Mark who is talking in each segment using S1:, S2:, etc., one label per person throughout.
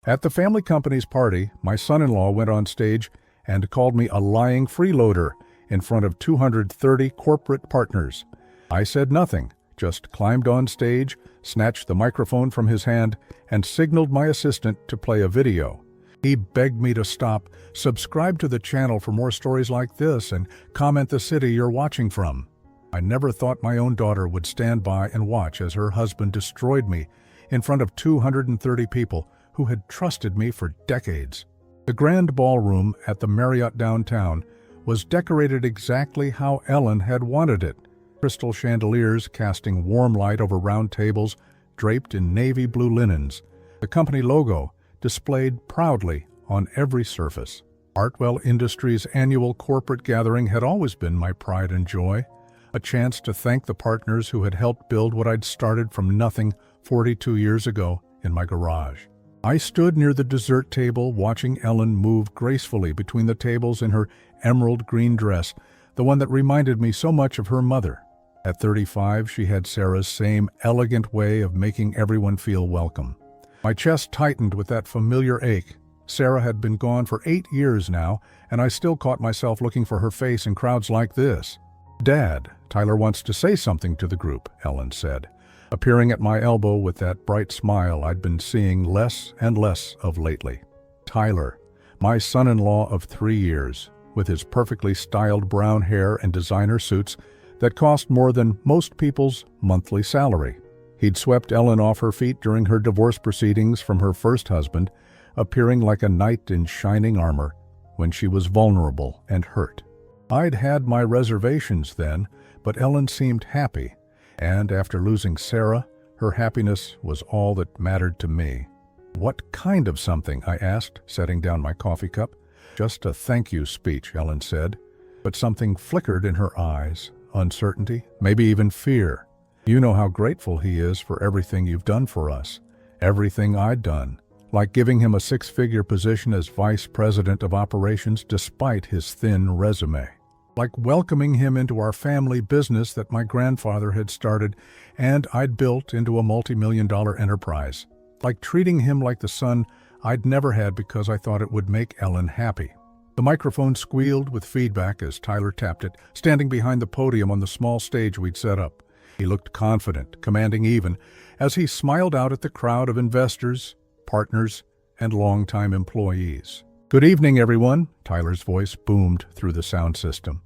S1: At the family company's party, my son-in-law went on stage and called me a lying freeloader in front of 230 corporate partners. I said nothing, just climbed on stage, snatched the microphone from his hand, and signaled my assistant to play a video. He begged me to stop, subscribe to the channel for more stories like this, and comment the city you're watching from. I never thought my own daughter would stand by and watch as her husband destroyed me in front of 230 people who had trusted me for decades. The grand ballroom at the Marriott downtown was decorated exactly how Ellen had wanted it. Crystal chandeliers casting warm light over round tables draped in navy blue linens. The company logo displayed proudly on every surface. Hartwell Industries' annual corporate gathering had always been my pride and joy, a chance to thank the partners who had helped build what I'd started from nothing 42 years ago in my garage. I stood near the dessert table watching Ellen move gracefully between the tables in her emerald green dress, the one that reminded me so much of her mother. At 35, she had Sarah's same elegant way of making everyone feel welcome. My chest tightened with that familiar ache. Sarah had been gone for 8 years now, and I still caught myself looking for her face in crowds like this. "Dad, Tyler wants to say something to the group," Ellen said, appearing at my elbow with that bright smile I'd been seeing less and less of lately. Tyler, my son-in-law of 3 years, with his perfectly styled brown hair and designer suits that cost more than most people's monthly salary. He'd swept Ellen off her feet during her divorce proceedings from her first husband, appearing like a knight in shining armor when she was vulnerable and hurt. I'd had my reservations then, but Ellen seemed happy, and after losing Sarah, her happiness was all that mattered to me. "What kind of something?" I asked, setting down my coffee cup. "Just a thank you speech," Ellen said, but something flickered in her eyes, uncertainty, maybe even fear. "You know how grateful he is for everything you've done for us, everything I'd done, like giving him a 6-figure position as vice president of operations despite his thin resume. Like welcoming him into our family business that my grandfather had started and I'd built into a multi-million-dollar enterprise. Like treating him like the son I'd never had because I thought it would make Ellen happy." The microphone squealed with feedback as Tyler tapped it, standing behind the podium on the small stage we'd set up. He looked confident, commanding even, as he smiled out at the crowd of investors, partners, and longtime employees. "Good evening, everyone," Tyler's voice boomed through the sound system.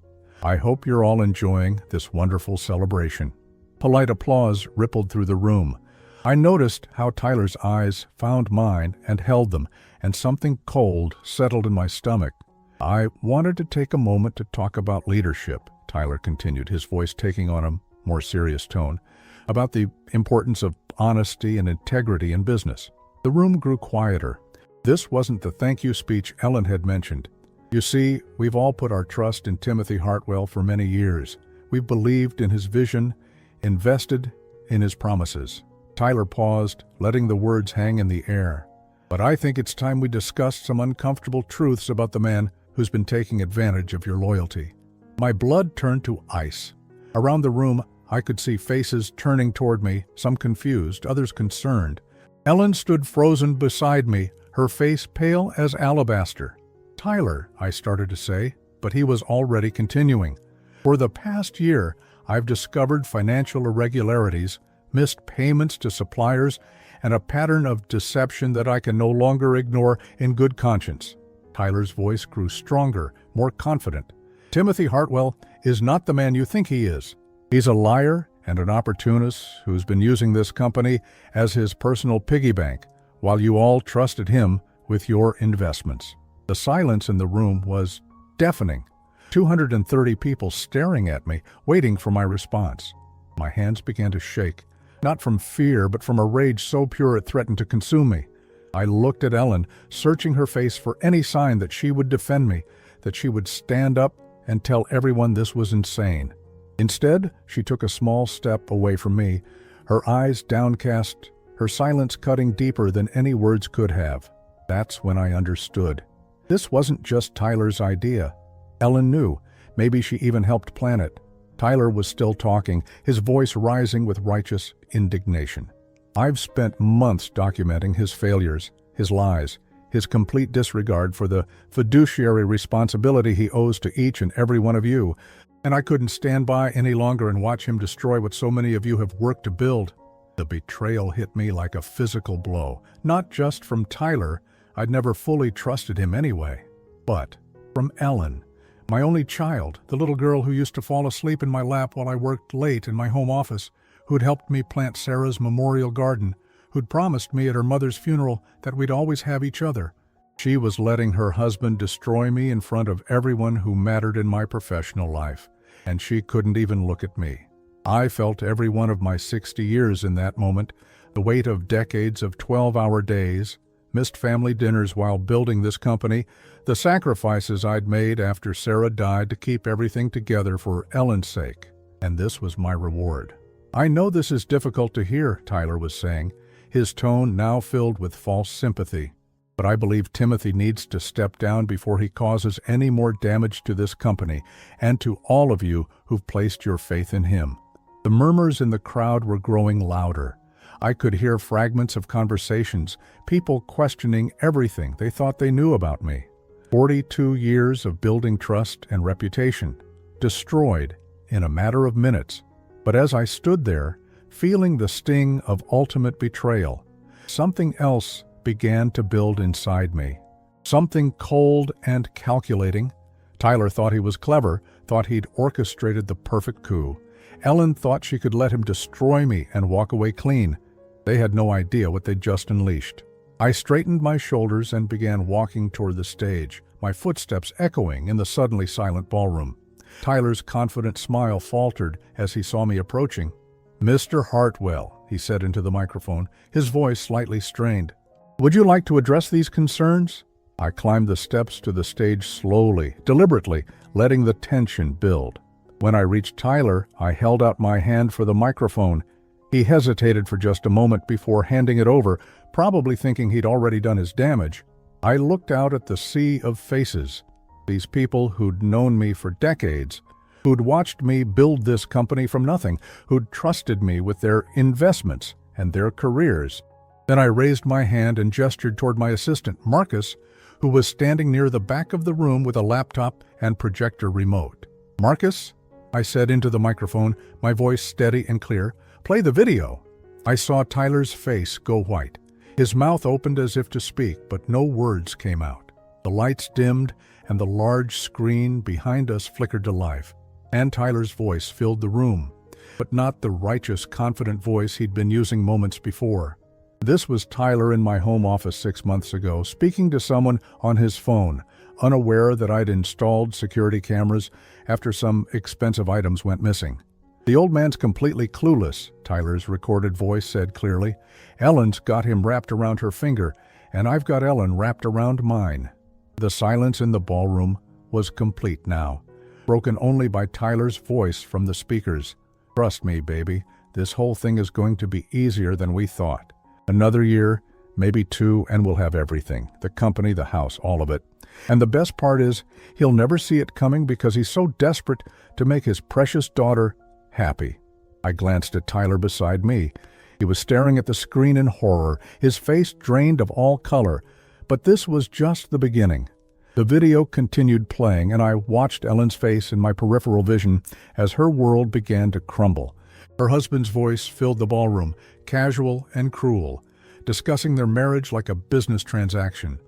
S1: "I hope you're all enjoying this wonderful celebration." Polite applause rippled through the room. I noticed how Tyler's eyes found mine and held them, and something cold settled in my stomach. "I wanted to take a moment to talk about leadership," Tyler continued, his voice taking on a more serious tone, "about the importance of honesty and integrity in business." The room grew quieter. This wasn't the thank you speech Ellen had mentioned. "You see, we've all put our trust in Timothy Hartwell for many years. We've believed in his vision, invested in his promises." Tyler paused, letting the words hang in the air. "But I think it's time we discussed some uncomfortable truths about the man who's been taking advantage of your loyalty." My blood turned to ice. Around the room, I could see faces turning toward me, some confused, others concerned. Ellen stood frozen beside me, her face pale as alabaster. "Tyler," I started to say, but he was already continuing. "For the past year, I've discovered financial irregularities, missed payments to suppliers, and a pattern of deception that I can no longer ignore in good conscience." Tyler's voice grew stronger, more confident. "Timothy Hartwell is not the man you think he is. He's a liar and an opportunist who's been using this company as his personal piggy bank, while you all trusted him with your investments." The silence in the room was deafening. 230 people staring at me, waiting for my response. My hands began to shake, not from fear, but from a rage so pure it threatened to consume me. I looked at Ellen, searching her face for any sign that she would defend me, that she would stand up and tell everyone this was insane. Instead, she took a small step away from me, her eyes downcast, her silence cutting deeper than any words could have. That's when I understood. This wasn't just Tyler's idea. Ellen knew. Maybe she even helped plan it. Tyler was still talking, his voice rising with righteous indignation. "I've spent months documenting his failures, his lies, his complete disregard for the fiduciary responsibility he owes to each and every one of you. And I couldn't stand by any longer and watch him destroy what so many of you have worked to build. The betrayal hit me like a physical blow, not just from Tyler, I'd never fully trusted him anyway, but from Ellen, my only child, the little girl who used to fall asleep in my lap while I worked late in my home office, who'd helped me plant Sarah's memorial garden, who'd promised me at her mother's funeral that we'd always have each other. She was letting her husband destroy me in front of everyone who mattered in my professional life, and she couldn't even look at me. I felt every one of my 60 years in that moment, the weight of decades of 12-hour days, missed family dinners while building this company, the sacrifices I'd made after Sarah died to keep everything together for Ellen's sake. And this was my reward. I know this is difficult to hear, Tyler was saying, his tone now filled with false sympathy. But I believe Timothy needs to step down before he causes any more damage to this company and to all of you who've placed your faith in him. The murmurs in the crowd were growing louder. I could hear fragments of conversations, people questioning everything they thought they knew about me. 42 years of building trust and reputation, destroyed in a matter of minutes. But as I stood there, feeling the sting of ultimate betrayal, something else began to build inside me. Something cold and calculating. Tyler thought he was clever, thought he'd orchestrated the perfect coup. Ellen thought she could let him destroy me and walk away clean. They had no idea what they'd just unleashed. I straightened my shoulders and began walking toward the stage, my footsteps echoing in the suddenly silent ballroom. Tyler's confident smile faltered as he saw me approaching. "Mr. Hartwell," he said into the microphone, his voice slightly strained. "Would you like to address these concerns?" I climbed the steps to the stage slowly, deliberately, letting the tension build. When I reached Tyler, I held out my hand for the microphone. He hesitated for just a moment before handing it over, probably thinking he'd already done his damage. I looked out at the sea of faces, these people who'd known me for decades, who'd watched me build this company from nothing, who'd trusted me with their investments and their careers. Then I raised my hand and gestured toward my assistant, Marcus, who was standing near the back of the room with a laptop and projector remote. "Marcus," I said into the microphone, my voice steady and clear, "play the video." I saw Tyler's face go white. His mouth opened as if to speak, but no words came out. The lights dimmed, and the large screen behind us flickered to life. And Tyler's voice filled the room, but not the righteous, confident voice he'd been using moments before. This was Tyler in my home office 6 months ago, speaking to someone on his phone, unaware that I'd installed security cameras after some expensive items went missing. "The old man's completely clueless," Tyler's recorded voice said clearly. "Ellen's got him wrapped around her finger, and I've got Ellen wrapped around mine." The silence in the ballroom was complete now, broken only by Tyler's voice from the speakers. "Trust me, baby, this whole thing is going to be easier than we thought. Another year, maybe 2, and we'll have everything. The company, the house, all of it. And the best part is, he'll never see it coming because he's so desperate to make his precious daughter happy." I glanced at Tyler beside me. He was staring at the screen in horror, his face drained of all color. But this was just the beginning. The video continued playing, and I watched Ellen's face in my peripheral vision as her world began to crumble. Her husband's voice filled the ballroom, casual and cruel, discussing their marriage like a business transaction.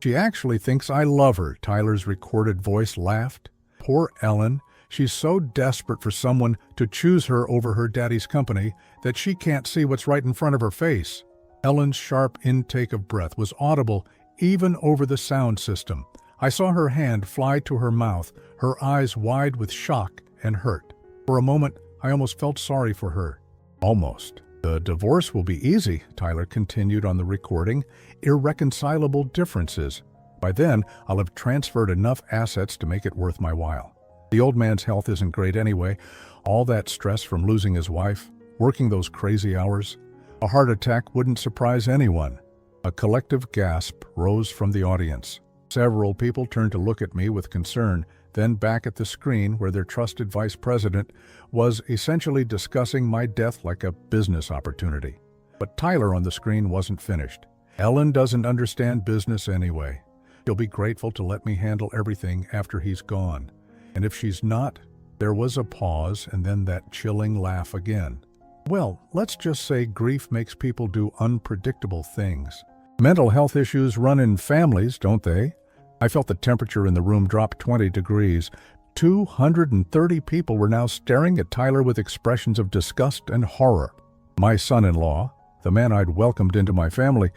S1: "She actually thinks I love her," Tyler's recorded voice laughed. "Poor Ellen. She's so desperate for someone to choose her over her daddy's company that she can't see what's right in front of her face." Ellen's sharp intake of breath was audible even over the sound system. I saw her hand fly to her mouth, her eyes wide with shock and hurt. For a moment, I almost felt sorry for her. Almost. "The divorce will be easy," Tyler continued on the recording. "Irreconcilable differences. By then, I'll have transferred enough assets to make it worth my while. The old man's health isn't great anyway. All that stress from losing his wife, working those crazy hours. A heart attack wouldn't surprise anyone." A collective gasp rose from the audience. Several people turned to look at me with concern, then back at the screen where their trusted vice president was essentially discussing my death like a business opportunity. But Tyler on the screen wasn't finished. Ellen doesn't understand business anyway. She'll be grateful to let me handle everything after he's gone. And if she's not, there was a pause and then that chilling laugh again. Well, let's just say grief makes people do unpredictable things. Mental health issues run in families, don't they? I felt the temperature in the room drop 20 degrees. 230 people were now staring at Tyler with expressions of disgust and horror. My son-in-law, the man I'd welcomed into my family,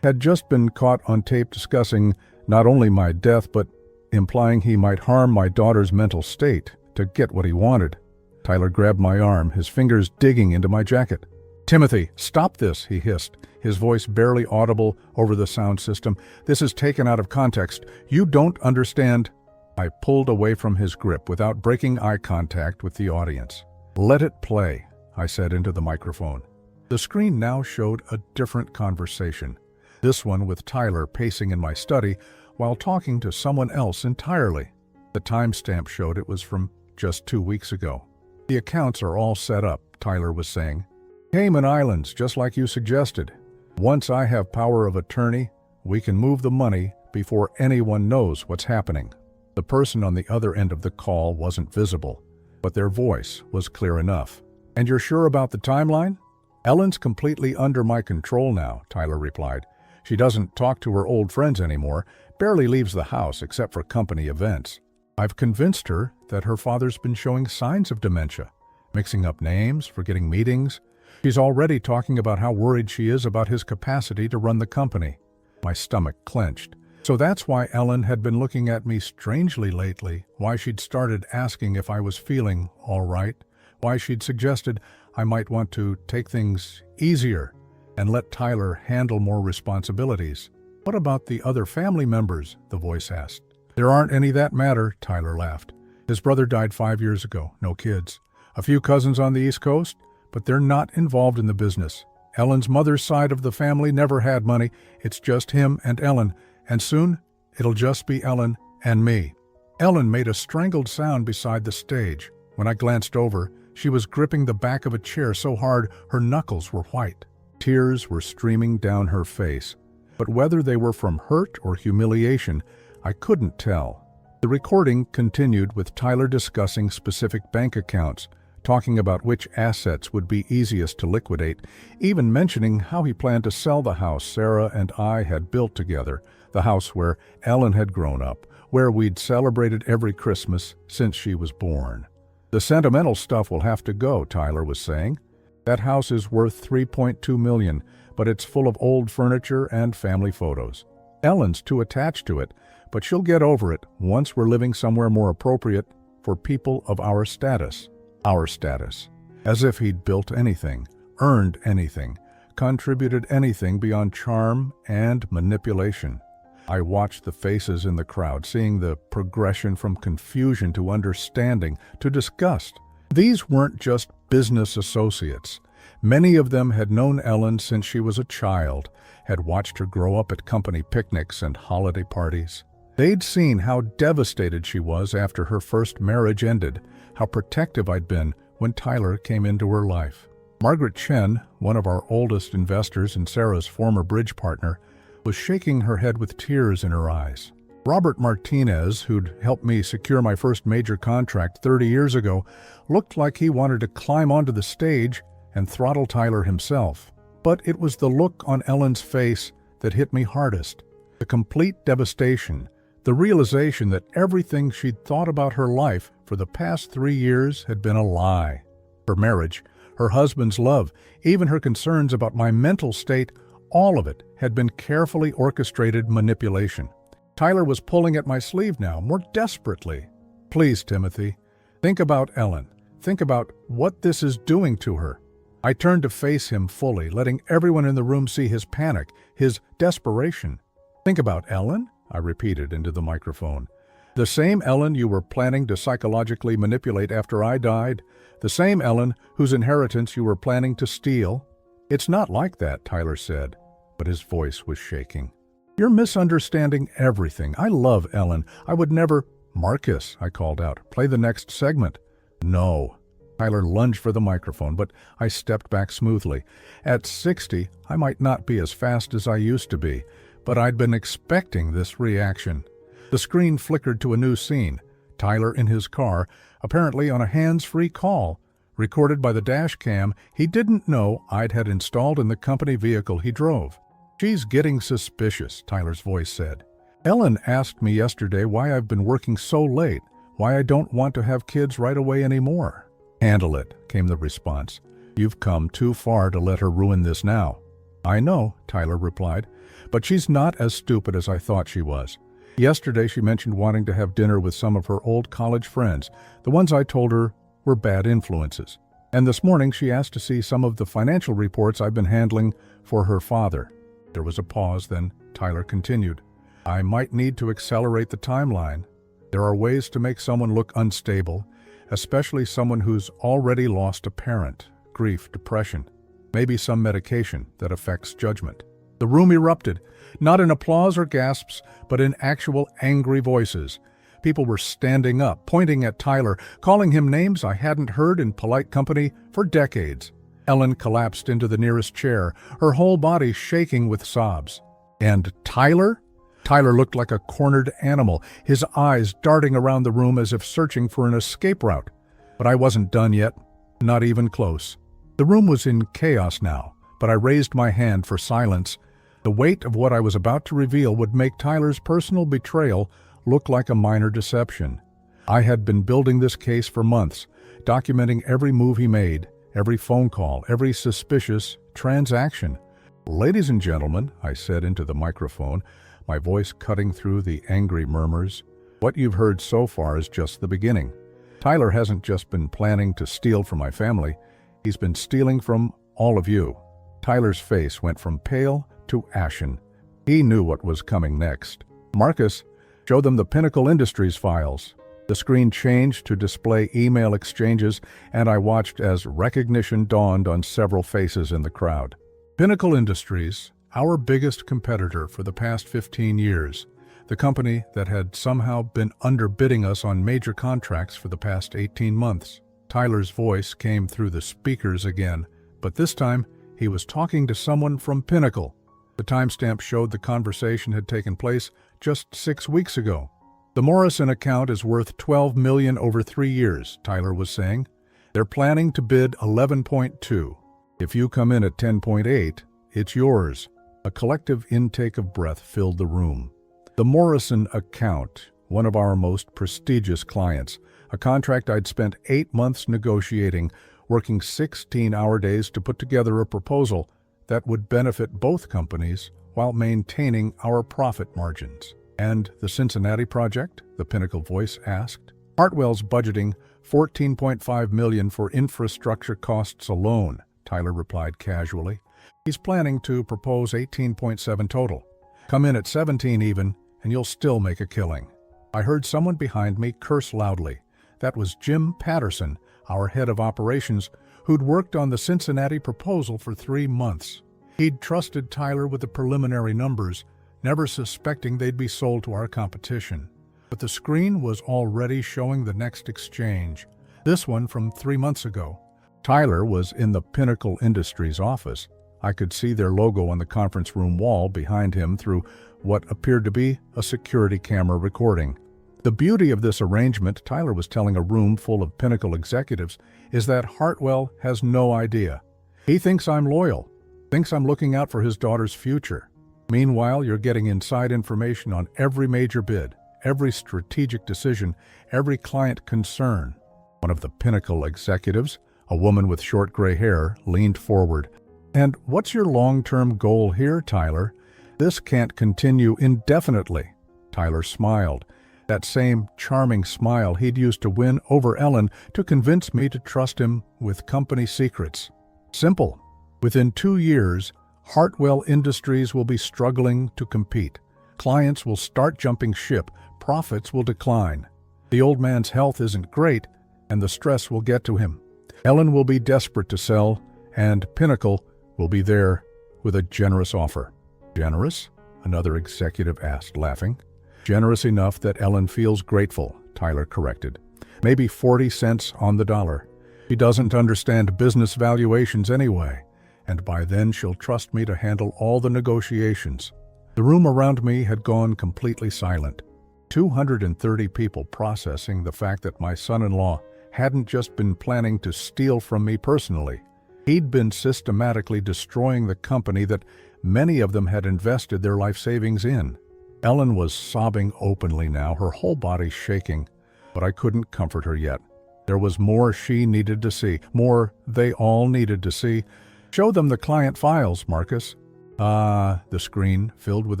S1: had just been caught on tape discussing not only my death, but implying he might harm my daughter's mental state to get what he wanted. Tyler grabbed my arm, his fingers digging into my jacket. "Timothy, stop this," he hissed, his voice barely audible over the sound system. "This is taken out of context. You don't understand." I pulled away from his grip without breaking eye contact with the audience. "Let it play," I said into the microphone. The screen now showed a different conversation, this one with Tyler pacing in my study while talking to someone else entirely. The timestamp showed it was from just 2 weeks ago. "The accounts are all set up," Tyler was saying. "Cayman Islands, just like you suggested. Once I have power of attorney, we can move the money before anyone knows what's happening." The person on the other end of the call wasn't visible, but their voice was clear enough. "And you're sure about the timeline?" "Ellen's completely under my control now," Tyler replied. "She doesn't talk to her old friends anymore, barely leaves the house except for company events. I've convinced her that her father's been showing signs of dementia, mixing up names, forgetting meetings. She's already talking about how worried she is about his capacity to run the company." My stomach clenched. So that's why Ellen had been looking at me strangely lately, why she'd started asking if I was feeling all right, why she'd suggested I might want to take things easier and let Tyler handle more responsibilities. "What about the other family members?" the voice asked. "There aren't any that matter," Tyler laughed. "His brother died 5 years ago, no kids. A few cousins on the East Coast, but they're not involved in the business. Ellen's mother's side of the family never had money. It's just him and Ellen. And soon, it'll just be Ellen and me." Ellen made a strangled sound beside the stage. When I glanced over, she was gripping the back of a chair so hard her knuckles were white. Tears were streaming down her face, but whether they were from hurt or humiliation, I couldn't tell. The recording continued with Tyler discussing specific bank accounts, talking about which assets would be easiest to liquidate, even mentioning how he planned to sell the house Sarah and I had built together, the house where Ellen had grown up, where we'd celebrated every Christmas since she was born. "The sentimental stuff will have to go," Tyler was saying. "That house is worth $3.2 million, but it's full of old furniture and family photos. Ellen's too attached to it, but she'll get over it once we're living somewhere more appropriate for people of our status." Our status. As if he'd built anything, earned anything, contributed anything beyond charm and manipulation. I watched the faces in the crowd, seeing the progression from confusion to understanding to disgust. These weren't just business associates. Many of them had known Ellen since she was a child, had watched her grow up at company picnics and holiday parties. They'd seen how devastated she was after her first marriage ended, how protective I'd been when Tyler came into her life. Margaret Chen, one of our oldest investors and Sarah's former bridge partner, was shaking her head with tears in her eyes. Robert Martinez, who'd helped me secure my first major contract 30 years ago, looked like he wanted to climb onto the stage and throttle Tyler himself. But it was the look on Ellen's face that hit me hardest. The complete devastation, the realization that everything she'd thought about her life for the past 3 years had been a lie. Her marriage, her husband's love, even her concerns about my mental state, all of it had been carefully orchestrated manipulation. Tyler was pulling at my sleeve now, more desperately. "Please, Timothy, think about Ellen. Think about what this is doing to her." I turned to face him fully, letting everyone in the room see his panic, his desperation. "Think about Ellen?" I repeated into the microphone. "The same Ellen you were planning to psychologically manipulate after I died? The same Ellen whose inheritance you were planning to steal?" "It's not like that," Tyler said, but his voice was shaking. "You're misunderstanding everything. I love Ellen. I would never—" "Marcus," I called out, "play the next segment." "No." Tyler lunged for the microphone, but I stepped back smoothly. At 60, I might not be as fast as I used to be, but I'd been expecting this reaction. The screen flickered to a new scene. Tyler in his car, apparently on a hands-free call. Recorded by the dash cam he didn't know I'd had installed in the company vehicle he drove. "She's getting suspicious," Tyler's voice said. "Ellen asked me yesterday why I've been working so late, why I don't want to have kids right away anymore." "Handle it," came the response. "You've come too far to let her ruin this now." "I know," Tyler replied, "but she's not as stupid as I thought she was. Yesterday she mentioned wanting to have dinner with some of her old college friends, the ones I told her were bad influences. And this morning she asked to see some of the financial reports I've been handling for her father." There was a pause, then Tyler continued. "I might need to accelerate the timeline. There are ways to make someone look unstable, especially someone who's already lost a parent, grief, depression, maybe some medication that affects judgment." The room erupted, not in applause or gasps, but in actual angry voices. People were standing up, pointing at Tyler, calling him names I hadn't heard in polite company for decades. Ellen collapsed into the nearest chair, her whole body shaking with sobs. And Tyler? Tyler looked like a cornered animal, his eyes darting around the room as if searching for an escape route. But I wasn't done yet, not even close. The room was in chaos now, but I raised my hand for silence. The weight of what I was about to reveal would make Tyler's personal betrayal look like a minor deception. I had been building this case for months, documenting every move he made, every phone call, every suspicious transaction. "Ladies and gentlemen," I said into the microphone, my voice cutting through the angry murmurs, "what you've heard so far is just the beginning. Tyler hasn't just been planning to steal from my family, he's been stealing from all of you." Tyler's face went from pale to ashen. He knew what was coming next. "Marcus, show them the Pinnacle Industries files." The screen changed to display email exchanges, and I watched as recognition dawned on several faces in the crowd. Pinnacle Industries, our biggest competitor for the past 15 years, the company that had somehow been underbidding us on major contracts for the past 18 months. Tyler's voice came through the speakers again, but this time he was talking to someone from Pinnacle. The timestamp showed the conversation had taken place just 6 weeks ago. "The Morrison account is worth $12 million over 3 years, Tyler was saying. "They're planning to bid 11.2. If you come in at 10.8, it's yours." A collective intake of breath filled the room. The Morrison account, one of our most prestigious clients, a contract I'd spent 8 months negotiating, working 16-hour days to put together a proposal that would benefit both companies while maintaining our profit margins. "And the Cincinnati project?" the Pinnacle voice asked. "Hartwell's budgeting $14.5 million for infrastructure costs alone," Tyler replied casually. "He's planning to propose 18.7 total. Come in at 17 even, and you'll still make a killing." I heard someone behind me curse loudly. That was Jim Patterson, our head of operations, who'd worked on the Cincinnati proposal for 3 months. He'd trusted Tyler with the preliminary numbers, never suspecting they'd be sold to our competition. But the screen was already showing the next exchange, this one from 3 months ago. Tyler was in the Pinnacle Industries office. I could see their logo on the conference room wall behind him through what appeared to be a security camera recording. The beauty of this arrangement, Tyler was telling a room full of Pinnacle executives, is that Hartwell has no idea. He thinks I'm loyal, thinks I'm looking out for his daughter's future. Meanwhile, you're getting inside information on every major bid, every strategic decision, every client concern. One of the Pinnacle executives, a woman with short gray hair, leaned forward. "And what's your long-term goal here, Tyler? This can't continue indefinitely." Tyler smiled. That same charming smile he'd used to win over Ellen to convince me to trust him with company secrets. "Simple. Within 2 years, Hartwell Industries will be struggling to compete. Clients will start jumping ship, profits will decline. The old man's health isn't great, and the stress will get to him. Ellen will be desperate to sell, and Pinnacle will be there with a generous offer." "Generous?" another executive asked, laughing. "Generous enough that Ellen feels grateful," Tyler corrected. "Maybe 40 cents on the dollar. She doesn't understand business valuations anyway, and by then she'll trust me to handle all the negotiations. The room around me had gone completely silent. 230 people processing the fact that my son-in-law hadn't just been planning to steal from me personally. He'd been systematically destroying the company that many of them had invested their life savings in. Ellen was sobbing openly now, her whole body shaking, but I couldn't comfort her yet. There was more she needed to see, more they all needed to see. Show them the client files, Marcus. The screen filled with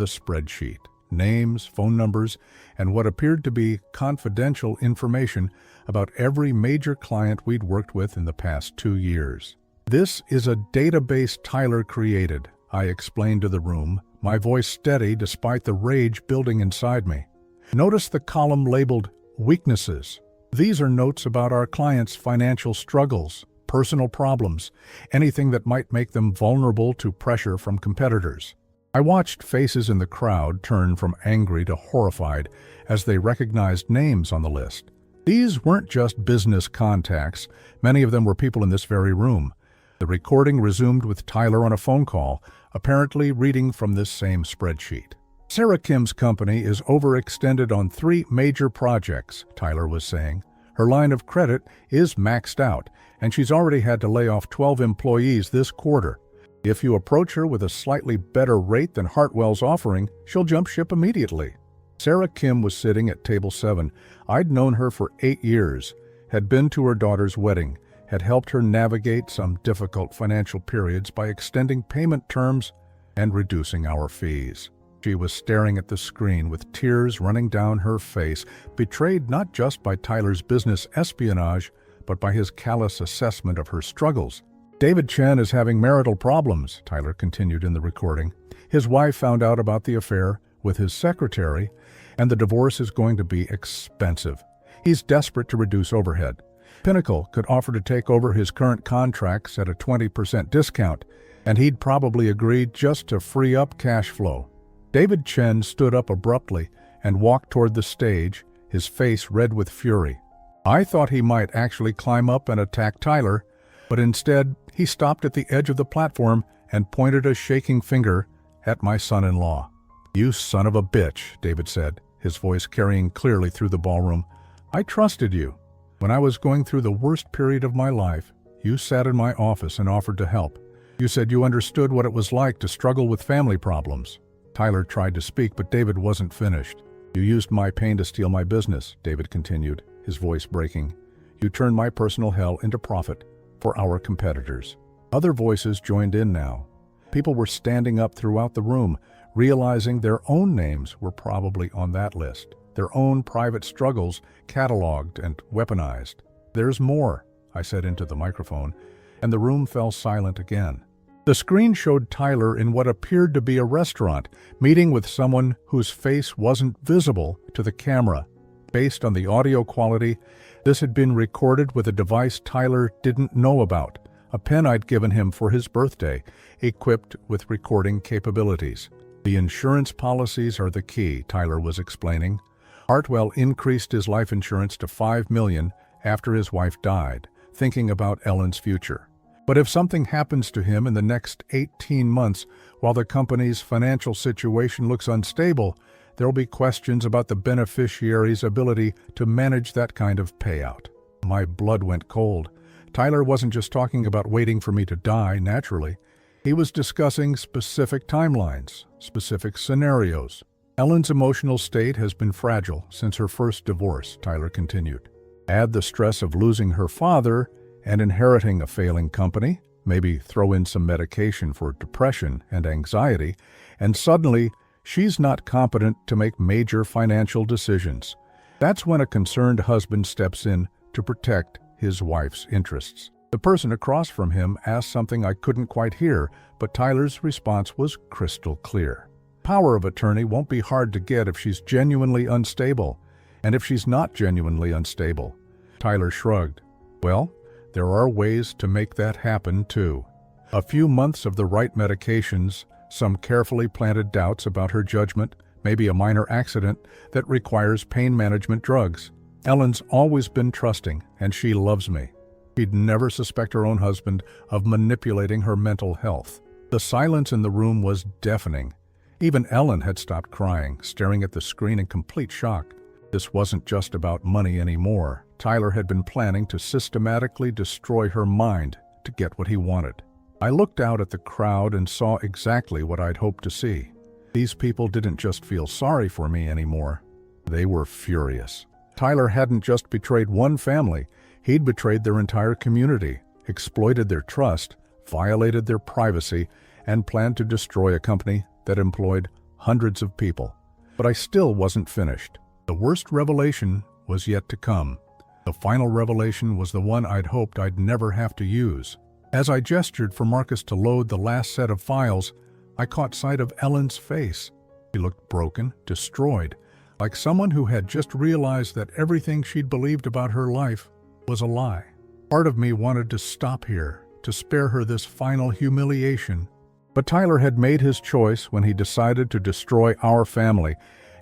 S1: a spreadsheet, names, phone numbers, and what appeared to be confidential information about every major client we'd worked with in the past 2 years. This is a database Tyler created, I explained to the room, my voice steady despite the rage building inside me. Notice the column labeled Weaknesses. These are notes about our clients' financial struggles, personal problems, anything that might make them vulnerable to pressure from competitors. I watched faces in the crowd turn from angry to horrified as they recognized names on the list. These weren't just business contacts, many of them were people in this very room. The recording resumed with Tyler on a phone call, apparently reading from this same spreadsheet. Sarah Kim's company is overextended on 3 major projects, Tyler was saying. Her line of credit is maxed out, and she's already had to lay off 12 employees this quarter. If you approach her with a slightly better rate than Hartwell's offering, she'll jump ship immediately. Sarah Kim was sitting at table 7. I'd known her for 8 years, had been to her daughter's wedding, had helped her navigate some difficult financial periods by extending payment terms and reducing our fees. She was staring at the screen with tears running down her face, betrayed not just by Tyler's business espionage, but by his callous assessment of her struggles. David Chen is having marital problems, Tyler continued in the recording. His wife found out about the affair with his secretary, and the divorce is going to be expensive. He's desperate to reduce overhead. Pinnacle could offer to take over his current contracts at a 20% discount, and he'd probably agree just to free up cash flow. David Chen stood up abruptly and walked toward the stage, his face red with fury. I thought he might actually climb up and attack Tyler, but instead he stopped at the edge of the platform and pointed a shaking finger at my son-in-law. "You son of a bitch," David said, his voice carrying clearly through the ballroom. "I trusted you. When I was going through the worst period of my life, you sat in my office and offered to help. You said you understood what it was like to struggle with family problems." Tyler tried to speak, but David wasn't finished. "You used my pain to steal my business," David continued, his voice breaking. "You turned my personal hell into profit for our competitors." Other voices joined in now. People were standing up throughout the room, realizing their own names were probably on that list, their own private struggles cataloged and weaponized. "There's more," I said into the microphone, and the room fell silent again. The screen showed Tyler in what appeared to be a restaurant, meeting with someone whose face wasn't visible to the camera. Based on the audio quality, this had been recorded with a device Tyler didn't know about, a pen I'd given him for his birthday, equipped with recording capabilities. "The insurance policies are the key," Tyler was explaining. Hartwell increased his life insurance to $5 million after his wife died, thinking about Ellen's future. But if something happens to him in the next 18 months while the company's financial situation looks unstable, there'll be questions about the beneficiary's ability to manage that kind of payout. My blood went cold. Tyler wasn't just talking about waiting for me to die naturally. He was discussing specific timelines, specific scenarios. "Ellen's emotional state has been fragile since her first divorce," Tyler continued. "Add the stress of losing her father and inheriting a failing company, maybe throw in some medication for depression and anxiety, and suddenly she's not competent to make major financial decisions. That's when a concerned husband steps in to protect his wife's interests." The person across from him asked something I couldn't quite hear, but Tyler's response was crystal clear. "Power of attorney won't be hard to get if she's genuinely unstable. And if she's not genuinely unstable?" Tyler shrugged. "Well, there are ways to make that happen, too. A few months of the right medications, some carefully planted doubts about her judgment, maybe a minor accident that requires pain management drugs. Ellen's always been trusting, and she loves me. She'd never suspect her own husband of manipulating her mental health. The silence in the room was deafening. Even Ellen had stopped crying, staring at the screen in complete shock. This wasn't just about money anymore. Tyler had been planning to systematically destroy her mind to get what he wanted. I looked out at the crowd and saw exactly what I'd hoped to see. These people didn't just feel sorry for me anymore. They were furious. Tyler hadn't just betrayed one family, he'd betrayed their entire community, exploited their trust, violated their privacy, and planned to destroy a company that employed hundreds of people. But I still wasn't finished. The worst revelation was yet to come. The final revelation was the one I'd hoped I'd never have to use. As I gestured for Marcus to load the last set of files, I caught sight of Ellen's face. She looked broken, destroyed, like someone who had just realized that everything she'd believed about her life was a lie. Part of me wanted to stop here, to spare her this final humiliation. But Tyler had made his choice when he decided to destroy our family,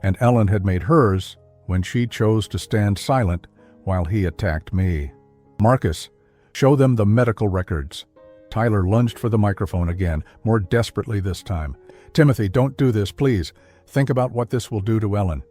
S1: and Ellen had made hers when she chose to stand silent while he attacked me. "Marcus, show them the medical records." Tyler lunged for the microphone again, more desperately this time. "Timothy, don't do this, please. Think about what this will do to Ellen."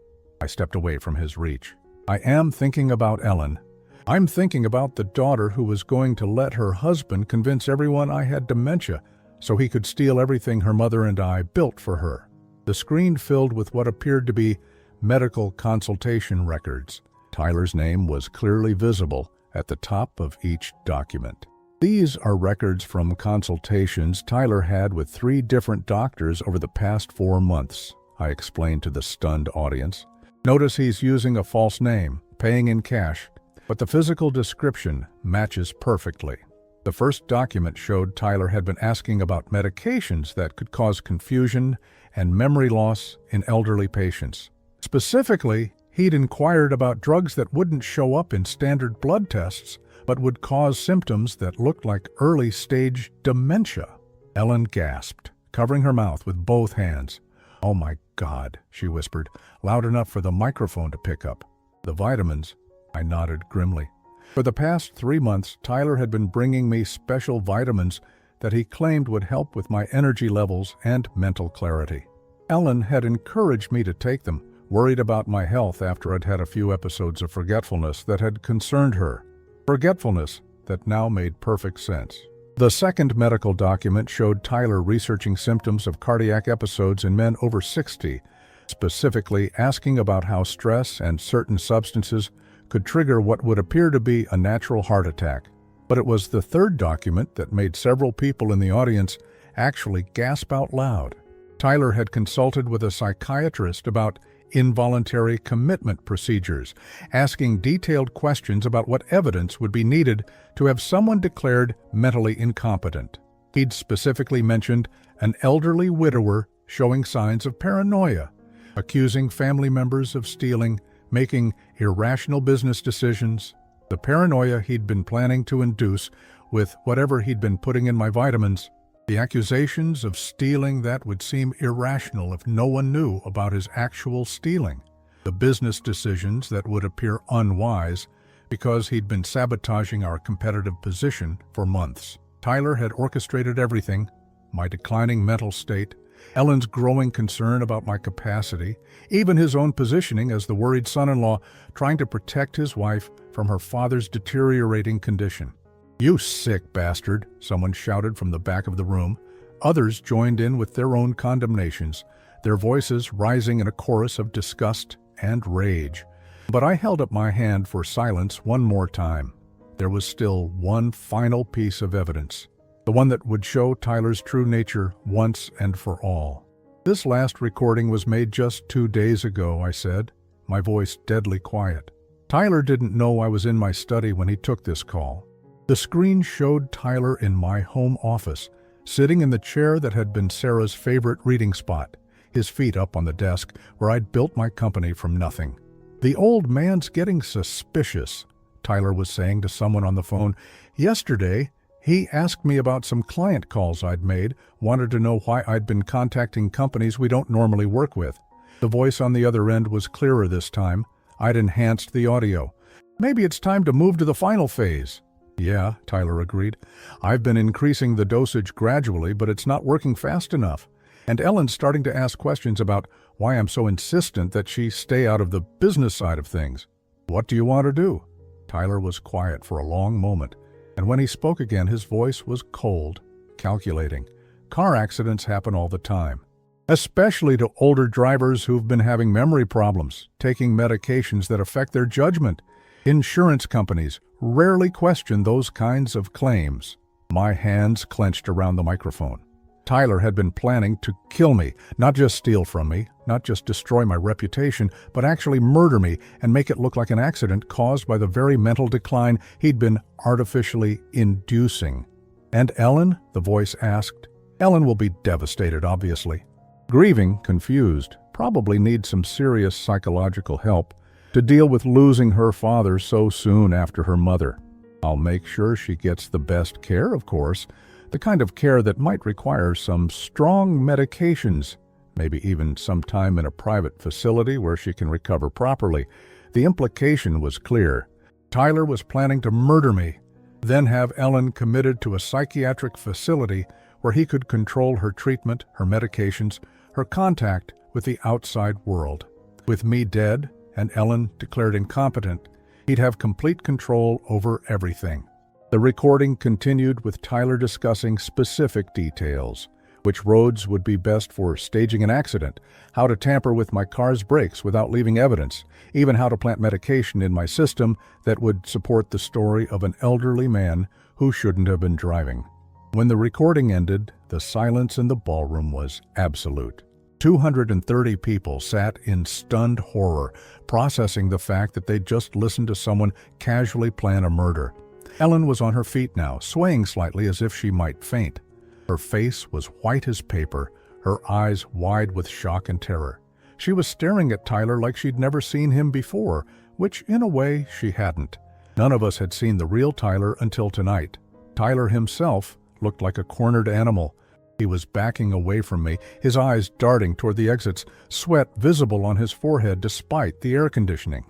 S1: I stepped away from his reach. "I am thinking about Ellen. I'm thinking about the daughter who was going to let her husband convince everyone I had dementia so he could steal everything her mother and I built for her." The screen filled with what appeared to be medical consultation records. Tyler's name was clearly visible at the top of each document. "These are records from consultations Tyler had with 3 different doctors over the past 4 months," I explained to the stunned audience. "Notice he's using a false name, paying in cash, but the physical description matches perfectly." The first document showed Tyler had been asking about medications that could cause confusion and memory loss in elderly patients. Specifically, he'd inquired about drugs that wouldn't show up in standard blood tests, but would cause symptoms that looked like early-stage dementia. Ellen gasped, covering her mouth with both hands. "Oh my God," she whispered, loud enough for the microphone to pick up. "The vitamins?" I nodded grimly. For the past 3 months, Tyler had been bringing me special vitamins that he claimed would help with my energy levels and mental clarity. Ellen had encouraged me to take them, worried about my health after I'd had a few episodes of forgetfulness that had concerned her. Forgetfulness that now made perfect sense. The second medical document showed Tyler researching symptoms of cardiac episodes in men over 60, specifically asking about how stress and certain substances could trigger what would appear to be a natural heart attack. But it was the third document that made several people in the audience actually gasp out loud. Tyler had consulted with a psychiatrist about involuntary commitment procedures, asking detailed questions about what evidence would be needed to have someone declared mentally incompetent. He'd specifically mentioned an elderly widower showing signs of paranoia, accusing family members of stealing, making irrational business decisions. The paranoia he'd been planning to induce with whatever he'd been putting in my vitamins. The accusations of stealing that would seem irrational if no one knew about his actual stealing. The business decisions that would appear unwise because he'd been sabotaging our competitive position for months. Tyler had orchestrated everything: my declining mental state, Ellen's growing concern about my capacity, even his own positioning as the worried son-in-law trying to protect his wife from her father's deteriorating condition. "You sick bastard," someone shouted from the back of the room. Others joined in with their own condemnations, their voices rising in a chorus of disgust and rage. But I held up my hand for silence one more time. There was still one final piece of evidence, the one that would show Tyler's true nature once and for all. "This last recording was made just 2 days ago," I said, my voice deadly quiet. Tyler didn't know I was in my study when he took this call. The screen showed Tyler in my home office, sitting in the chair that had been Sarah's favorite reading spot, his feet up on the desk where I'd built my company from nothing. "The old man's getting suspicious," Tyler was saying to someone on the phone. "Yesterday, he asked me about some client calls I'd made, wanted to know why I'd been contacting companies we don't normally work with." The voice on the other end was clearer this time. I'd enhanced the audio. "Maybe it's time to move to the final phase." Yeah, Tyler agreed. I've been increasing the dosage gradually, but it's not working fast enough. And Ellen's starting to ask questions about why I'm so insistent that she stay out of the business side of things. What do you want to do? Tyler was quiet for a long moment, and when he spoke again, his voice was cold, calculating. Car accidents happen all the time, especially to older drivers who've been having memory problems, taking medications that affect their judgment. Insurance companies rarely question those kinds of claims. My hands clenched around the microphone. Tyler had been planning to kill me, not just steal from me, not just destroy my reputation, but actually murder me and make it look like an accident caused by the very mental decline he'd been artificially inducing. And Ellen? The voice asked. Ellen will be devastated, obviously. Grieving, confused, probably needs some serious psychological help to deal with losing her father so soon after her mother. I'll make sure she gets the best care, of course, the kind of care that might require some strong medications, maybe even some time in a private facility where she can recover properly. The implication was clear. Tyler was planning to murder me, then have Ellen committed to a psychiatric facility where he could control her treatment, her medications, her contact with the outside world. With me dead and Ellen declared incompetent, he'd have complete control over everything. The recording continued with Tyler discussing specific details, which roads would be best for staging an accident, how to tamper with my car's brakes without leaving evidence, even how to plant medication in my system that would support the story of an elderly man who shouldn't have been driving. When the recording ended, the silence in the ballroom was absolute. 230 people sat in stunned horror, processing the fact that they'd just listened to someone casually plan a murder. Ellen was on her feet now, swaying slightly as if she might faint. Her face was white as paper, her eyes wide with shock and terror. She was staring at Tyler like she'd never seen him before, which in a way she hadn't. None of us had seen the real Tyler until tonight. Tyler himself looked like a cornered animal. He was backing away from me, his eyes darting toward the exits, sweat visible on his forehead despite the air conditioning.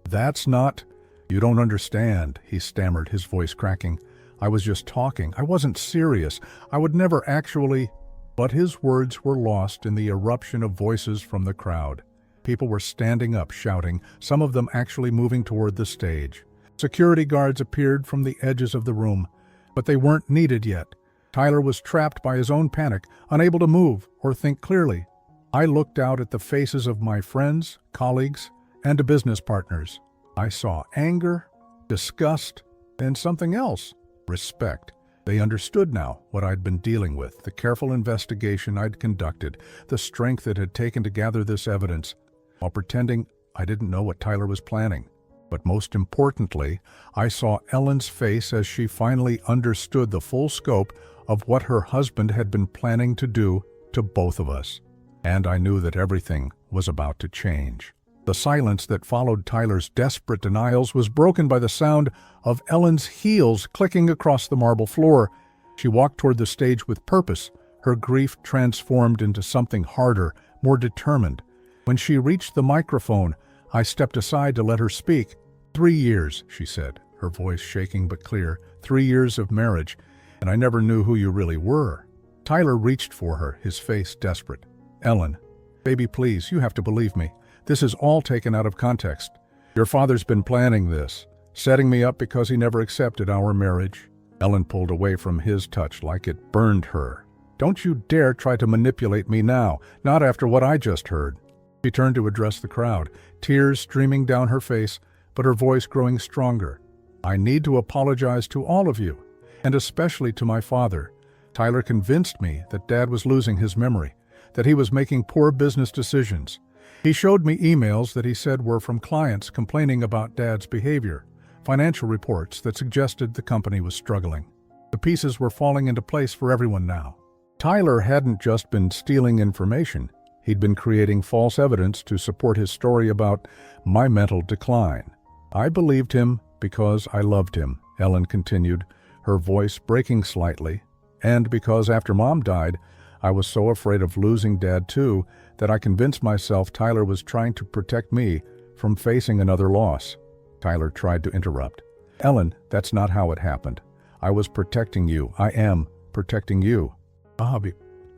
S1: "That's not... You don't understand," he stammered, his voice cracking. "I was just talking. I wasn't serious. I would never actually..." But his words were lost in the eruption of voices from the crowd. People were standing up, shouting, some of them actually moving toward the stage. Security guards appeared from the edges of the room, but they weren't needed yet. Tyler was trapped by his own panic, unable to move or think clearly. I looked out at the faces of my friends, colleagues, and business partners. I saw anger, disgust, and something else, respect. They understood now what I'd been dealing with, the careful investigation I'd conducted, the strength it had taken to gather this evidence, while pretending I didn't know what Tyler was planning. But most importantly, I saw Ellen's face as she finally understood the full scope of what her husband had been planning to do to both of us. And I knew that everything was about to change. The silence that followed Tyler's desperate denials was broken by the sound of Ellen's heels clicking across the marble floor. She walked toward the stage with purpose, her grief transformed into something harder, more determined. When she reached the microphone, I stepped aside to let her speak. 3 years, she said, her voice shaking but clear. 3 years of marriage, and I never knew who you really were. Tyler reached for her, his face desperate. "Ellen, baby, please, you have to believe me. This is all taken out of context. Your father's been planning this, setting me up because he never accepted our marriage." Ellen pulled away from his touch like it burned her. "Don't you dare try to manipulate me now, not after what I just heard." She turned to address the crowd, tears streaming down her face, but her voice growing stronger. "I need to apologize to all of you, and especially to my father. Tyler convinced me that Dad was losing his memory, that he was making poor business decisions. He showed me emails that he said were from clients complaining about Dad's behavior, financial reports that suggested the company was struggling. The pieces were falling into place for everyone now. Tyler hadn't just been stealing information. He'd been creating false evidence to support his story about my mental decline. I believed him because I loved him," Ellen continued, her voice breaking slightly, "and because after Mom died, I was so afraid of losing Dad too that I convinced myself Tyler was trying to protect me from facing another loss." Tyler tried to interrupt. Ellen, that's not how it happened. I was protecting you. I am protecting you.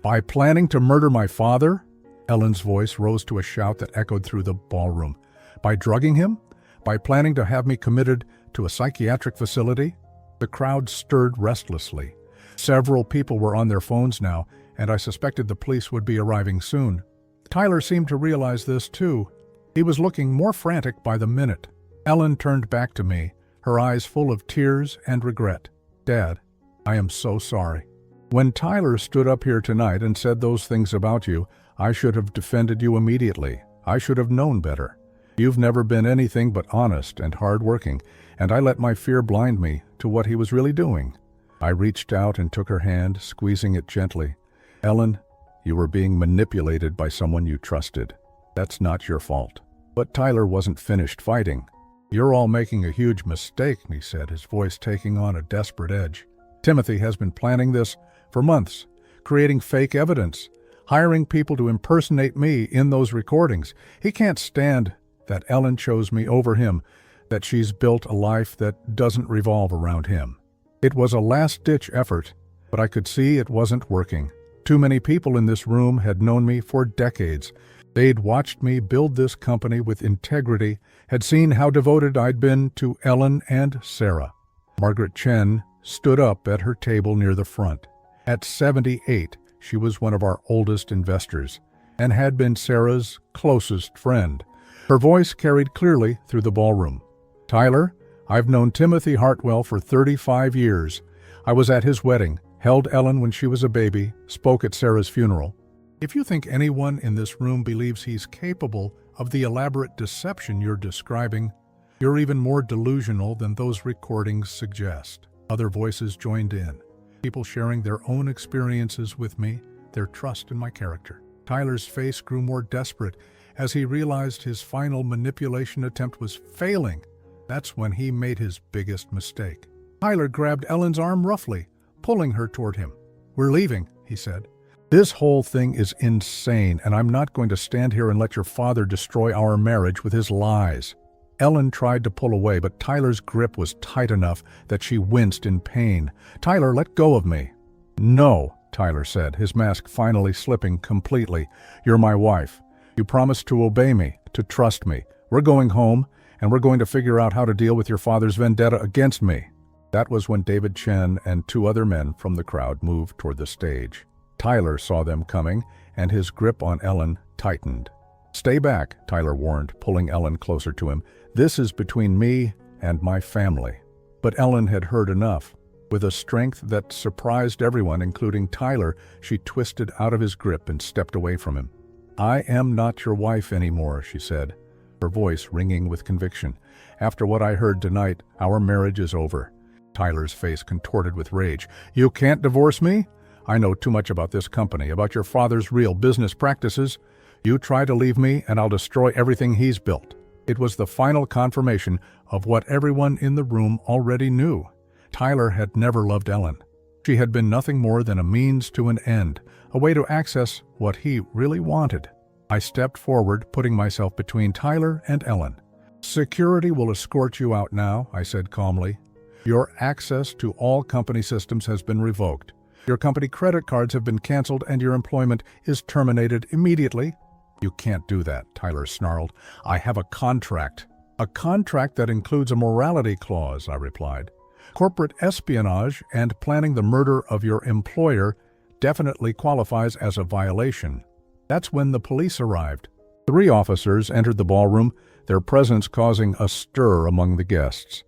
S1: By planning to murder my father? Ellen's voice rose to a shout that echoed through the ballroom. By drugging him? By planning to have me committed to a psychiatric facility? The crowd stirred restlessly. Several people were on their phones now, and I suspected the police would be arriving soon. Tyler seemed to realize this too. He was looking more frantic by the minute. Ellen turned back to me, her eyes full of tears and regret. Dad, I am so sorry. When Tyler stood up here tonight and said those things about you, I should have defended you immediately. I should have known better. You've never been anything but honest and hard-working, and I let my fear blind me to what he was really doing. I reached out and took her hand, squeezing it gently. Ellen, you were being manipulated by someone you trusted. That's not your fault. But Tyler wasn't finished fighting. You're all making a huge mistake, he said, his voice taking on a desperate edge. Timothy has been planning this for months, creating fake evidence, hiring people to impersonate me in those recordings. He can't stand that Ellen chose me over him, that she's built a life that doesn't revolve around him. It was a last-ditch effort, but I could see it wasn't working. Too many people in this room had known me for decades. They'd watched me build this company with integrity, had seen how devoted I'd been to Ellen and Sarah. Margaret Chen stood up at her table near the front. At 78, she was one of our oldest investors and had been Sarah's closest friend. Her voice carried clearly through the ballroom. Tyler, I've known Timothy Hartwell for 35 years. I was at his wedding, held Ellen when she was a baby, spoke at Sarah's funeral. If you think anyone in this room believes he's capable of the elaborate deception you're describing, you're even more delusional than those recordings suggest. Other voices joined in, people sharing their own experiences with me, their trust in my character. Tyler's face grew more desperate as he realized his final manipulation attempt was failing. That's when he made his biggest mistake. Tyler grabbed Ellen's arm roughly, pulling her toward him. "We're leaving," he said. "This whole thing is insane, and I'm not going to stand here and let your father destroy our marriage with his lies." Ellen tried to pull away, but Tyler's grip was tight enough that she winced in pain. "Tyler, let go of me." "No," Tyler said, his mask finally slipping completely. "You're my wife. You promised to obey me, to trust me. We're going home, and we're going to figure out how to deal with your father's vendetta against me." That was when David Chen and two other men from the crowd moved toward the stage. Tyler saw them coming, and his grip on Ellen tightened. "Stay back," Tyler warned, pulling Ellen closer to him. "This is between me and my family." But Ellen had heard enough. With a strength that surprised everyone, including Tyler, she twisted out of his grip and stepped away from him. "I am not your wife anymore," she said, her voice ringing with conviction. "After what I heard tonight, our marriage is over." Tyler's face contorted with rage. "You can't divorce me? I know too much about this company, about your father's real business practices. You try to leave me, and I'll destroy everything he's built." It was the final confirmation of what everyone in the room already knew. Tyler had never loved Ellen. She had been nothing more than a means to an end, a way to access what he really wanted. I stepped forward, putting myself between Tyler and Ellen. "Security will escort you out now," I said calmly. "Your access to all company systems has been revoked. Your company credit cards have been canceled, and your employment is terminated immediately." "You can't do that," Tyler snarled. "I have a contract." "A contract that includes a morality clause," I replied. "Corporate espionage and planning the murder of your employer definitely qualifies as a violation." That's when the police arrived. 3 officers entered the ballroom, their presence causing a stir among the guests.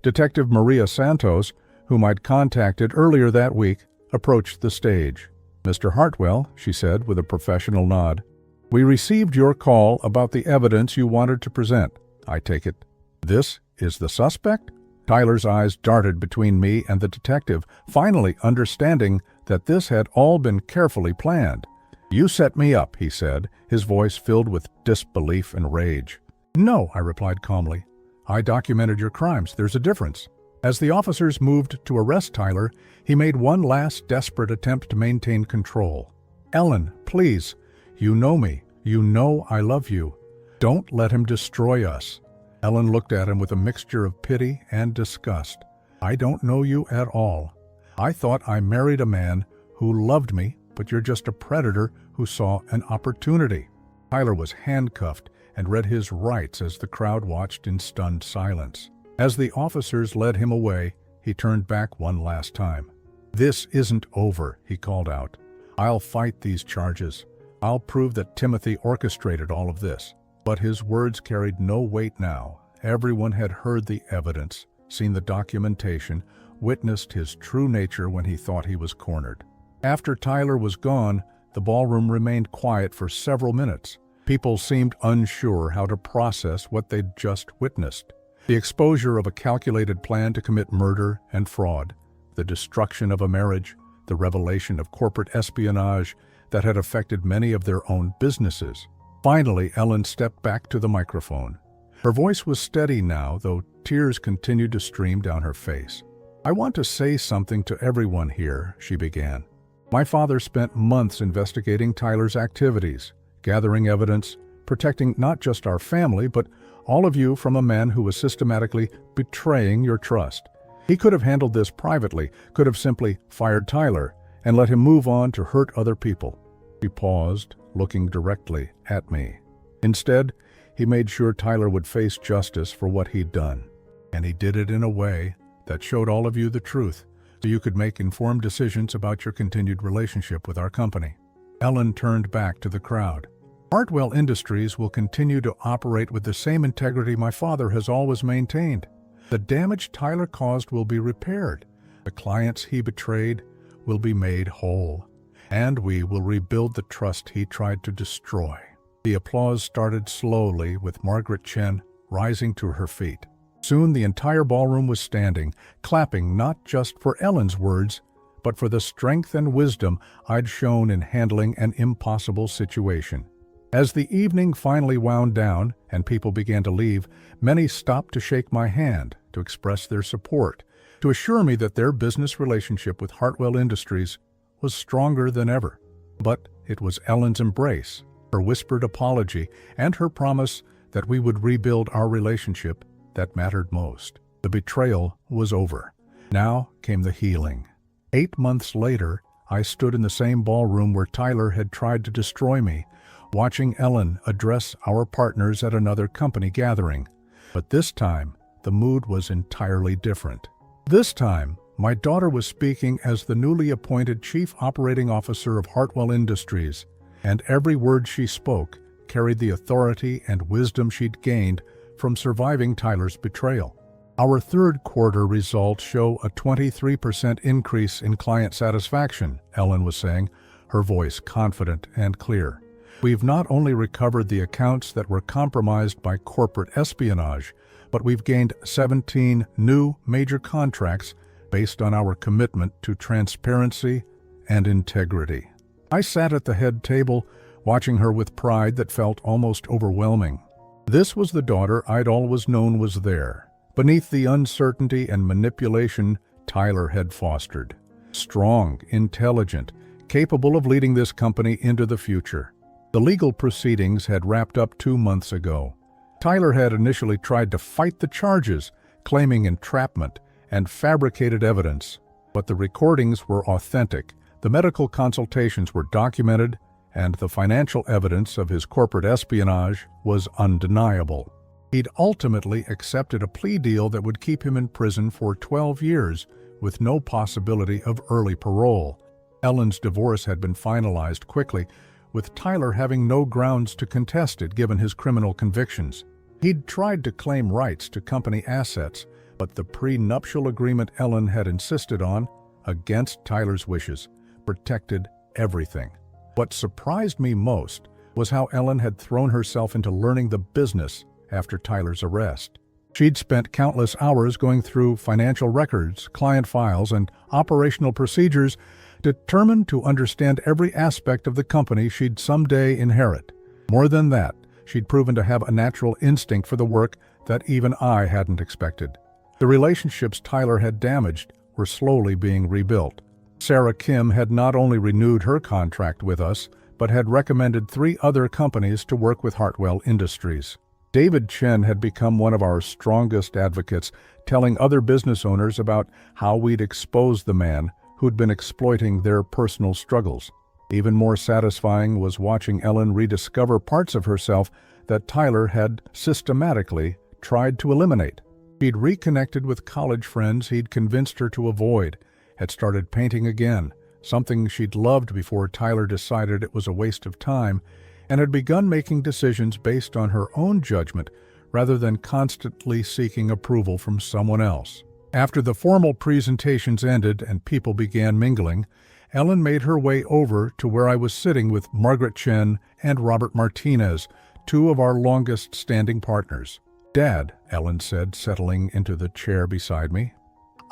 S1: Detective Maria Santos, whom I'd contacted earlier that week, approached the stage. "Mr. Hartwell," she said with a professional nod, "we received your call about the evidence you wanted to present. I take it this is the suspect?" Tyler's eyes darted between me and the detective, finally understanding that this had all been carefully planned. "You set me up," he said, his voice filled with disbelief and rage. "No," I replied calmly. "I documented your crimes. There's a difference." As the officers moved to arrest Tyler, he made one last desperate attempt to maintain control. "Ellen, please. You know me. You know I love you. Don't let him destroy us." Ellen looked at him with a mixture of pity and disgust. "I don't know you at all. I thought I married a man who loved me, but you're just a predator who saw an opportunity." Tyler was handcuffed and read his rights as the crowd watched in stunned silence. As the officers led him away, he turned back one last time. "This isn't over," he called out. "I'll fight these charges. I'll prove that Timothy orchestrated all of this." But his words carried no weight now. Everyone had heard the evidence, seen the documentation, witnessed his true nature when he thought he was cornered. After Tyler was gone, the ballroom remained quiet for several minutes. People seemed unsure how to process what they'd just witnessed. The exposure of a calculated plan to commit murder and fraud, the destruction of a marriage, the revelation of corporate espionage that had affected many of their own businesses. Finally, Ellen stepped back to the microphone. Her voice was steady now, though tears continued to stream down her face. "I want to say something to everyone here," she began. "My father spent months investigating Tyler's activities, gathering evidence, protecting not just our family, but all of you from a man who was systematically betraying your trust. He could have handled this privately, could have simply fired Tyler and let him move on to hurt other people." She paused, looking directly at me. "Instead, he made sure Tyler would face justice for what he'd done. And he did it in a way that showed all of you the truth, so you could make informed decisions about your continued relationship with our company." Ellen turned back to the crowd. "Hartwell Industries will continue to operate with the same integrity my father has always maintained. The damage Tyler caused will be repaired. The clients he betrayed will be made whole. And we will rebuild the trust he tried to destroy." The applause started slowly, with Margaret Chen rising to her feet. Soon the entire ballroom was standing, clapping not just for Ellen's words, but for the strength and wisdom I'd shown in handling an impossible situation. As the evening finally wound down and people began to leave, many stopped to shake my hand, to express their support, to assure me that their business relationship with Hartwell Industries was stronger than ever. But it was Ellen's embrace, her whispered apology, and her promise that we would rebuild our relationship that mattered most. The betrayal was over. Now came the healing. 8 months later, I stood in the same ballroom where Tyler had tried to destroy me, watching Ellen address our partners at another company gathering. But this time, the mood was entirely different. This time, my daughter was speaking as the newly appointed Chief Operating Officer of Hartwell Industries, and every word she spoke carried the authority and wisdom she'd gained from surviving Tyler's betrayal. Our third quarter results show a 23% increase in client satisfaction, Ellen was saying, her voice confident and clear. We've not only recovered the accounts that were compromised by corporate espionage, but we've gained 17 new major contracts based on our commitment to transparency and integrity. I sat at the head table, watching her with pride that felt almost overwhelming. This was the daughter I'd always known was there, beneath the uncertainty and manipulation Tyler had fostered. Strong, intelligent, capable of leading this company into the future. The legal proceedings had wrapped up 2 months ago. Tyler had initially tried to fight the charges, claiming entrapment and fabricated evidence. But the recordings were authentic, the medical consultations were documented, and the financial evidence of his corporate espionage was undeniable. He'd ultimately accepted a plea deal that would keep him in prison for 12 years, with no possibility of early parole. Ellen's divorce had been finalized quickly, with Tyler having no grounds to contest it given his criminal convictions. He'd tried to claim rights to company assets, but the prenuptial agreement Ellen had insisted on, against Tyler's wishes, protected everything. What surprised me most was how Ellen had thrown herself into learning the business after Tyler's arrest. She'd spent countless hours going through financial records, client files, and operational procedures, determined to understand every aspect of the company she'd someday inherit. More than that, she'd proven to have a natural instinct for the work that even I hadn't expected. The relationships Tyler had damaged were slowly being rebuilt. Sarah Kim had not only renewed her contract with us, but had recommended 3 other companies to work with Hartwell Industries. David Chen had become one of our strongest advocates, telling other business owners about how we'd exposed the man who'd been exploiting their personal struggles. Even more satisfying was watching Ellen rediscover parts of herself that Tyler had systematically tried to eliminate. She'd reconnected with college friends he'd convinced her to avoid, had started painting again, something she'd loved before Tyler decided it was a waste of time, and had begun making decisions based on her own judgment rather than constantly seeking approval from someone else. After the formal presentations ended and people began mingling, Ellen made her way over to where I was sitting with Margaret Chen and Robert Martinez, two of our longest-standing partners. "Dad," Ellen said, settling into the chair beside me,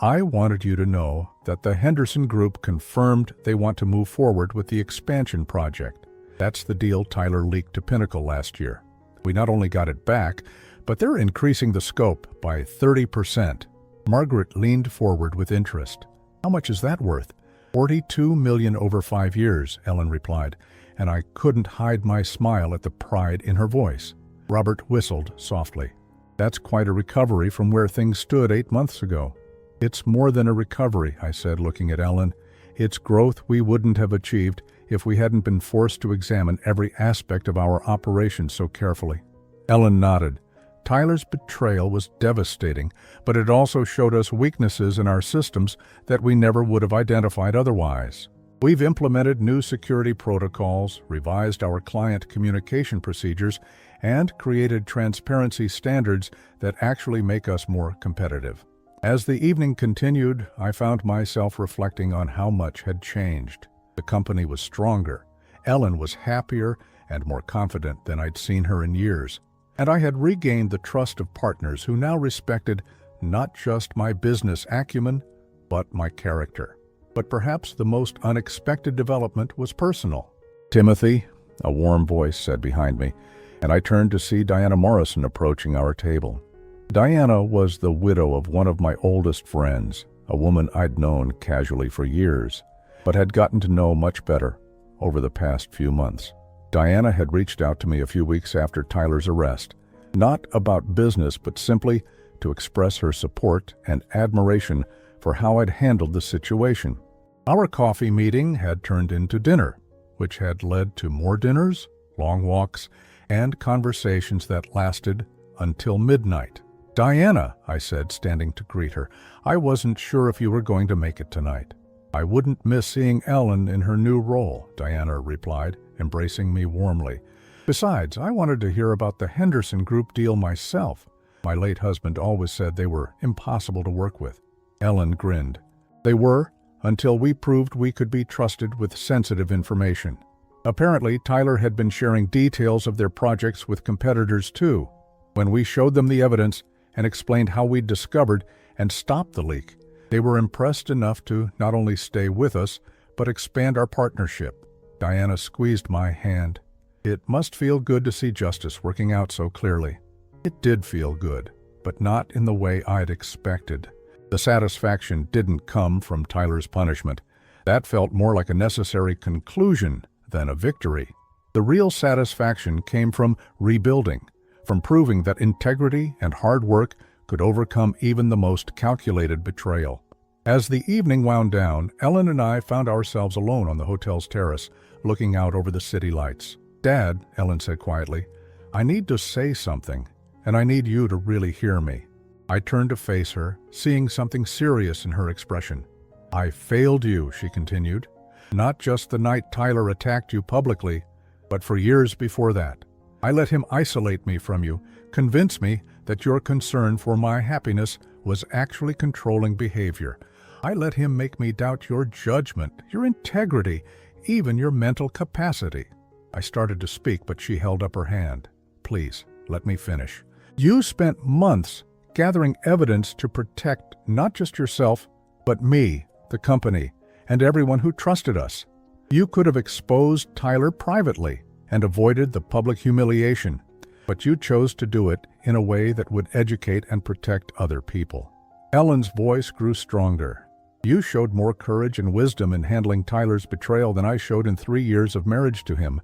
S1: "I wanted you to know that the Henderson Group confirmed they want to move forward with the expansion project. That's the deal Tyler leaked to Pinnacle last year. We not only got it back, but they're increasing the scope by 30%. Margaret leaned forward with interest. "How much is that worth?" $42 million over 5 years, Ellen replied, and I couldn't hide my smile at the pride in her voice. Robert whistled softly. "That's quite a recovery from where things stood 8 months ago." "It's more than a recovery," I said, looking at Ellen. "It's growth we wouldn't have achieved if we hadn't been forced to examine every aspect of our operation so carefully." Ellen nodded. Tyler's betrayal was devastating, but it also showed us weaknesses in our systems that we never would have identified otherwise. We've implemented new security protocols, revised our client communication procedures, and created transparency standards that actually make us more competitive. As the evening continued, I found myself reflecting on how much had changed. The company was stronger. Ellen was happier and more confident than I'd seen her in years. And I had regained the trust of partners who now respected not just my business acumen, but my character. But perhaps the most unexpected development was personal. "Timothy," a warm voice said behind me, and I turned to see Diana Morrison approaching our table. Diana was the widow of one of my oldest friends, a woman I'd known casually for years, but had gotten to know much better over the past few months. Diana had reached out to me a few weeks after Tyler's arrest, not about business, but simply to express her support and admiration for how I'd handled the situation. Our coffee meeting had turned into dinner, which had led to more dinners, long walks, and conversations that lasted until midnight. "Diana," I said, standing to greet her, "I wasn't sure if you were going to make it tonight." "I wouldn't miss seeing Ellen in her new role," Diana replied, embracing me warmly. "Besides, I wanted to hear about the Henderson Group deal myself. My late husband always said they were impossible to work with." Ellen grinned. "They were, until we proved we could be trusted with sensitive information. Apparently, Tyler had been sharing details of their projects with competitors too. When we showed them the evidence and explained how we'd discovered and stopped the leak, they were impressed enough to not only stay with us, but expand our partnership." Diana squeezed my hand. "It must feel good to see justice working out so clearly." It did feel good, but not in the way I'd expected. The satisfaction didn't come from Tyler's punishment. That felt more like a necessary conclusion than a victory. The real satisfaction came from rebuilding, from proving that integrity and hard work could overcome even the most calculated betrayal. As the evening wound down, Ellen and I found ourselves alone on the hotel's terrace, looking out over the city lights. "Dad," Ellen said quietly, "I need to say something, and I need you to really hear me." I turned to face her, seeing something serious in her expression. "I failed you," she continued, "not just the night Tyler attacked you publicly, but for years before that. I let him isolate me from you, convince me that your concern for my happiness was actually controlling behavior. I let him make me doubt your judgment, your integrity, even your mental capacity." I started to speak, but she held up her hand. "Please, let me finish. You spent months gathering evidence to protect not just yourself, but me, the company, and everyone who trusted us. You could have exposed Tyler privately and avoided the public humiliation, but you chose to do it in a way that would educate and protect other people." Ellen's voice grew stronger. "You showed more courage and wisdom in handling Tyler's betrayal than I showed in 3 years of marriage to him,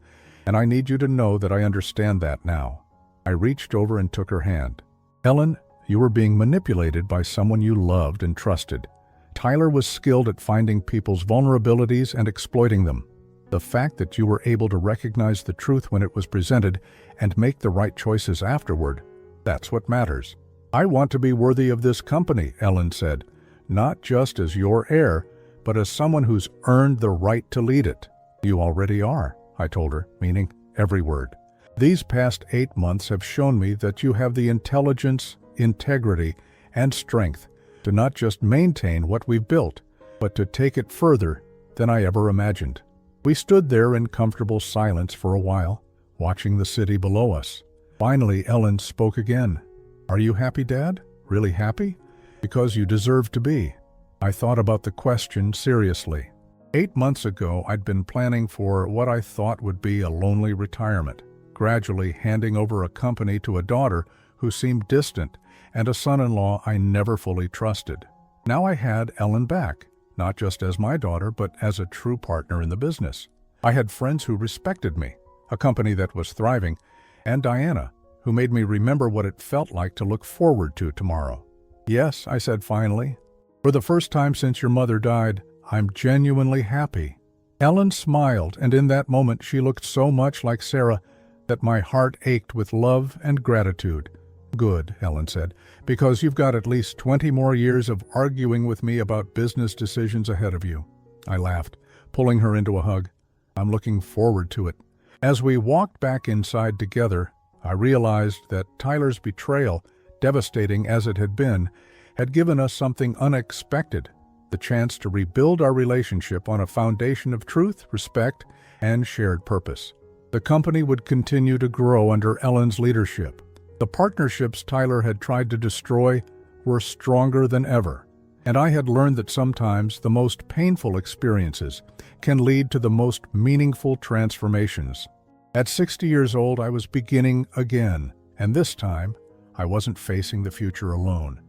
S1: and I need you to know that I understand that now. I reached over and took her hand. Ellen, you were being manipulated by someone you loved and trusted. Tyler was skilled at finding people's vulnerabilities and exploiting them. The fact that you were able to recognize the truth when it was presented and make the right choices afterward, that's what matters. I want to be worthy of this company, Ellen said, not just as your heir, but as someone who's earned the right to lead it. You already are, I told her, meaning every word. These past 8 months have shown me that you have the intelligence, integrity, and strength to not just maintain what we've built, but to take it further than I ever imagined. We stood there in comfortable silence for a while, watching the city below us. Finally, Ellen spoke again. Are you happy, Dad? Really happy? Because you deserve to be. I thought about the question seriously. 8 months ago, I'd been planning for what I thought would be a lonely retirement, gradually handing over a company to a daughter who seemed distant and a son-in-law I never fully trusted. Now I had Ellen back, not just as my daughter, but as a true partner in the business. I had friends who respected me, a company that was thriving, and Diana, who made me remember what it felt like to look forward to tomorrow. Yes, I said finally. For the first time since your mother died, I'm genuinely happy. Ellen smiled, and in that moment she looked so much like Sarah that my heart ached with love and gratitude. Good, Ellen said, because you've got at least 20 more years of arguing with me about business decisions ahead of you. I laughed, pulling her into a hug. I'm looking forward to it. As we walked back inside together, I realized that Tyler's betrayal, devastating as it had been, had given us something unexpected, the chance to rebuild our relationship on a foundation of truth, respect, and shared purpose. The company would continue to grow under Ellen's leadership. The partnerships Tyler had tried to destroy were stronger than ever, and I had learned that sometimes the most painful experiences can lead to the most meaningful transformations. At 60 years old, I was beginning again, and this time, I wasn't facing the future alone.